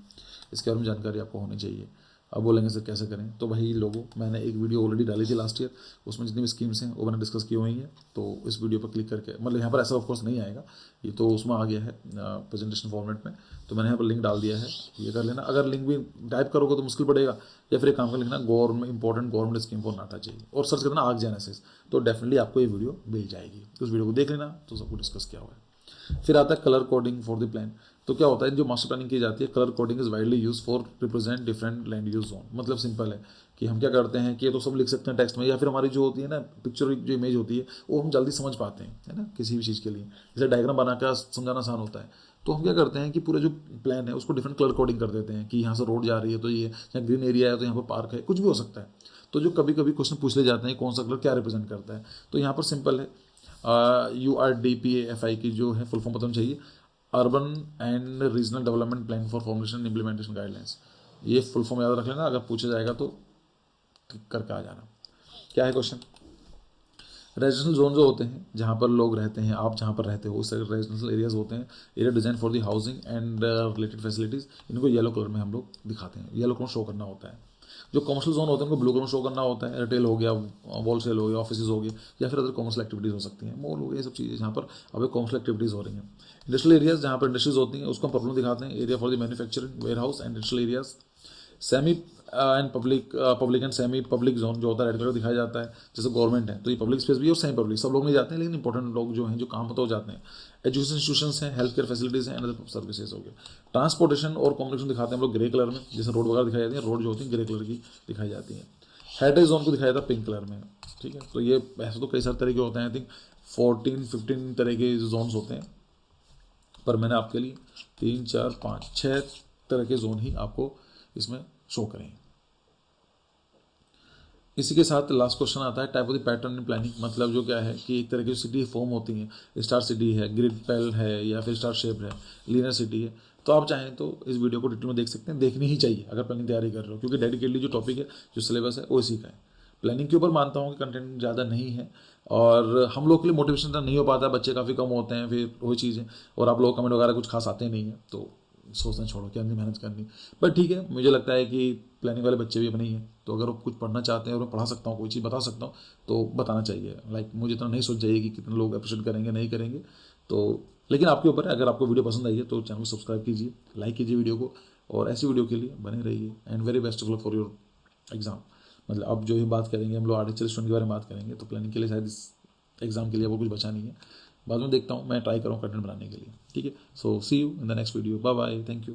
इसके बारे में जानकारी आपको होनी चाहिए। अब बोलेंगे सर कैसे करें, तो भाई लोगों मैंने एक वीडियो ऑलरेडी डाली थी लास्ट ईयर, उसमें जितनी भी स्कीम्स हैं वो मैंने डिस्कस की हुई हैं। तो इस वीडियो पर क्लिक करके, मतलब यहाँ पर ऐसा ऑफकोर्स नहीं आएगा, ये तो उसमें आ गया है प्रेजेंटेशन फॉर्मेट में, तो मैंने यहाँ पर लिंक डाल दिया है, ये कर लेना। अगर लिंक भी टाइप करोगे तो मुश्किल पड़ेगा, या फिर एक काम कर लिखना government important government scheme for नाटा चाहिए, और सर्च करना आग जेनेसिस, तो डेफिनेटली आपको ये वीडियो मिल जाएगी। उस वीडियो को देख लेना, तो सबको डिस्कस किया हुआ है। फिर आता है colour coding for the plan. तो क्या होता है, जो मास्टर प्लानिंग की जाती है, colour coding is widely use for represent different land use zone. मतलब सिंपल है कि हम क्या करते हैं कि ये तो सब लिख सकते हैं टेक्स्ट में, या फिर हमारी जो होती है ना पिक्चर, जो इमेज होती है वो हम जल्दी समझ पाते हैं, है ना, किसी भी चीज़ के लिए। जैसे डायग्राम बनाकर समझाना आसान होता है, तो हम क्या करते हैं कि पूरे जो प्लान है उसको डिफरेंट कलर कोडिंग कर देते हैं कि यहाँ से रोड जा रही है तो ये, यहाँ ग्रीन एरिया है तो यहाँ पर पार्क है, कुछ भी हो सकता है। तो जो कभी कभी क्वेश्चन पूछ ले जाते हैं कौन सा कलर क्या रिप्रेजेंट करता है, तो यहाँ पर सिंपल है, URDPAFI की जो है फुल फॉर्म पता होनी चाहिए, urban and regional development plan for formulation implementation guidelines. ये फुल फॉर्म याद रख लेना, अगर पूछा जाएगा तो करके आ जाना। क्या है क्वेश्चन? रेजिडेंशियल जोन जो होते हैं जहाँ पर लोग रहते हैं, आप जहाँ पर रहते हो उस तरह रेजिडेंशियल एरियाज होते हैं, area design for the housing and related facilities, इनको येलो कलर में हम लोग दिखाते हैं, येलो कलर शो करना होता है। जो कमर्शियल जोन होते हैं उनको ब्लू कलर शो करना होता है, रिटेल हो गया, होलसेल हो गया, ऑफिस हो गए, या फिर अदर कमर्शियल एक्टिविटीज़ हो सकती हैं, मॉल हो गए, ये सब चीज़ें जहाँ पर अब कमर्शियल एक्टिविटीज़ हो रही हैं। इंडस्ट्रियल एरियाज जहाँ पर इंडस्ट्रीज होती हैं उसको हम पर्पल दिखाते हैं, area for the manufacturing, warehouse and industrial areas. Semi and public and semi public zone जो होता है रेड कलर दिखाया जाता है, जैसे गवर्नमेंट है तो ये पब्लिक स्पेस भी है और सेमी पब्लिक, सब लोग नहीं जाते हैं लेकिन इंपॉर्टेंट लोग जो हैं जो काम होता है वो जाते हैं। एजुकेशन इंस्टीट्यूशंस हैं, हेल्थ केयर फैसिलिटीज़ हैं, अदर सर्विसेज हो गए। ट्रांसपोर्टेशन और कम्युनिकेशन दिखाते हैं हम लोग ग्रे कलर में, जैसे रोड वगैरह दिखाई जाती है, रोड जो होती है ग्रे कलर की दिखाई जाती है। हेरिटेज जोन को दिखाया जाता है पिंक कलर में, ठीक है। तो ये ऐसे तो कई सारे तरीके होते हैं, आई थिंक 14-15 तरह के जोन्स होते हैं, पर मैंने आपके लिए 3, 4, 5, 6 तरह के जोन ही आपको इसमें शो करेंगे। इसी के साथ लास्ट क्वेश्चन आता है type of the pattern in planning, मतलब जो क्या है कि एक तरह की सिटी फॉर्म होती है, स्टार सिटी है, ग्रिड पेल है, या फिर स्टार शेप है, लीनियर सिटी है। तो आप चाहें तो इस वीडियो को डिटेल में देख सकते हैं, देखनी ही चाहिए अगर प्लानिंग तैयारी कर रहे हो, क्योंकि डेडिकेटली जो टॉपिक है, जो सिलेबस है वो इसी का है। प्लानिंग के ऊपर मानता हूँ कि कंटेंट ज़्यादा नहीं है और हम लोग के लिए मोटिवेशन नहीं हो पाता, बच्चे काफ़ी कम होते हैं, फिर वही चीज़ है, और आप लोग कमेंट वगैरह कुछ खास आते नहीं है, तो सोचते हैं छोड़ो क्या नहीं मेहनत करनी। बट ठीक है, मुझे लगता है कि प्लानिंग वाले बच्चे भी अपने ही हैं, तो अगर वो कुछ पढ़ना चाहते हैं और मैं पढ़ा सकता हूँ, कोई चीज़ बता सकता हूँ तो बताना चाहिए। लाइक मुझे इतना नहीं सोच जाइए कि कितने लोग अप्रिशिएट करेंगे नहीं करेंगे, तो लेकिन आपके ऊपर है। अगर आपको वीडियो पसंद आई है तो चैनल को सब्सक्राइब कीजिए, लाइक कीजिए वीडियो को, और ऐसी वीडियो के लिए बने रहिए। And very best of luck for your exam. मतलब अब जो ही बात करेंगे हम लोग आर्टिफिशियल स्टूडेंट के बारे में बात करेंगे, तो प्लानिंग के लिए शायद इस एग्जाम के लिए आपको कुछ बचा नहीं है, बाद में देखता हूँ, मैं ट्राई करूँ कंटेंट बनाने के लिए, ठीक है। So see you in the next video, bye bye, thank you.